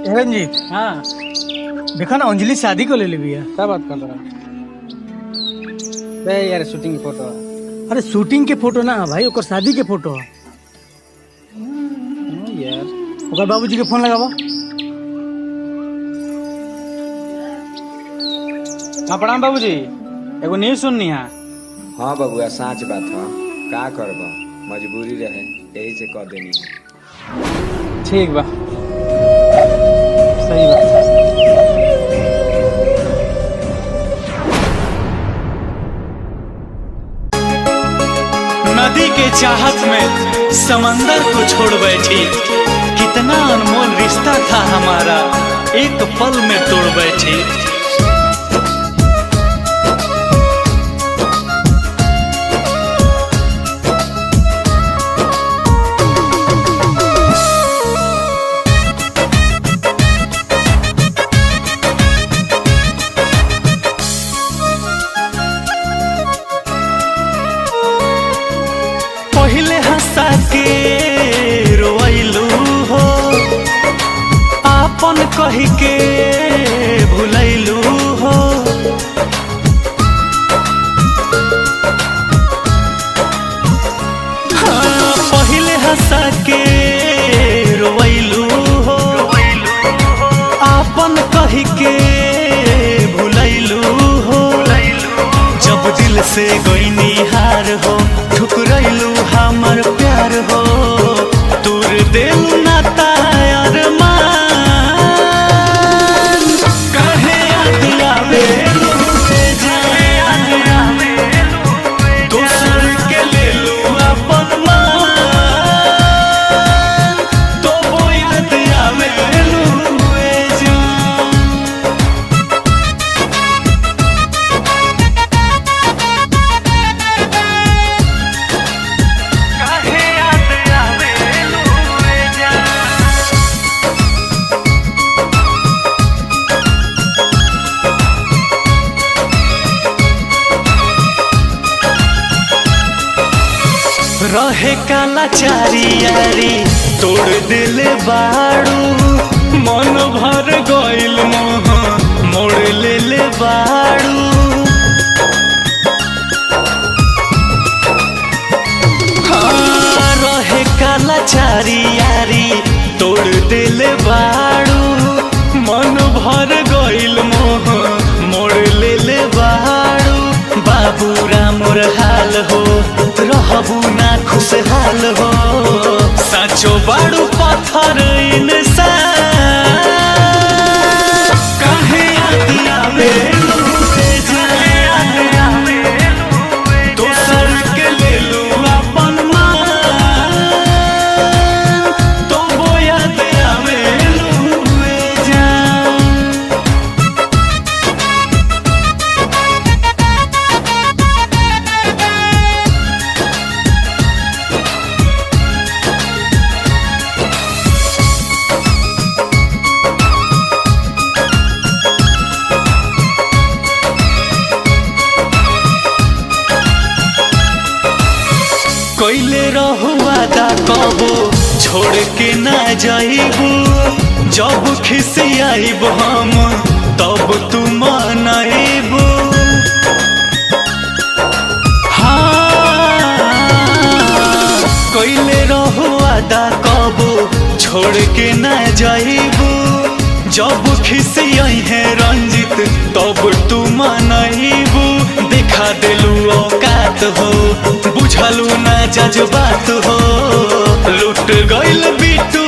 रंजीत, हाँ देखा ना अंजलि शादी को ले ली भैया। क्या बात कर रहा है यार? शूटिंग की फोटो है। अरे शूटिंग के फोटो ना भाई, ओकर शादी के फोटो है। यार ओकर बाबूजी के फोन लगावा। हाँ प्रणाम बाबूजी, एगो न्यूज सुननी है। हाँ बबुआ, सच बात है। का करब, मजबूरी रहे, यही से कह देनी है। ठीक बा, सही बात। नदी के चाहत में समंदर को छोड़ बैठी, कितना अनमोल रिश्ता था हमारा, एक पल में तोड़ बैठी। पहले हंसा के रोइलू हो, आपन कही के भुलैलू हो। हाँ, पहले हंसा के रोइलू हो, आपन कही के भुलैलू हो। जब दिल से गईनी हार हो, ठुकरैलू हमर प्यार हो, दूर दिल नाता अरमान। कहे याद आवे दोसर के ले लू अपन मान, तो वो याद आवे जान। रहे काला चारी यारी तोड़ दिल बाड़ू, मन भर गइल मोह मोड़ ले बाड़ू। हाँ, रहे काला चारी यारी तोड़ दिल बाड़ू, मन भर गइल मोह मोड़ ले बाड़ू। बाबू रामोर हाल हो, रहबू ना खुशहाल हो, साचो बाड़ू पत्थर इंसान। काहे याद आवे दोसर के ले लू अपन मान, तो वो याद आवे जान। कैले रहुआ दा कबो छोड़ के ना जाइबू, जब खिसियाइब हम तब तू मनाइबू। हाँ, कैले रहुआ दा कबो छोड़ के ना जाइबू, जब खिसियाई है रंजित तब तू मनाइबू। देखा दिलू औकात हो, बुझलू ना जज्बात हो, लुट गइल बिटू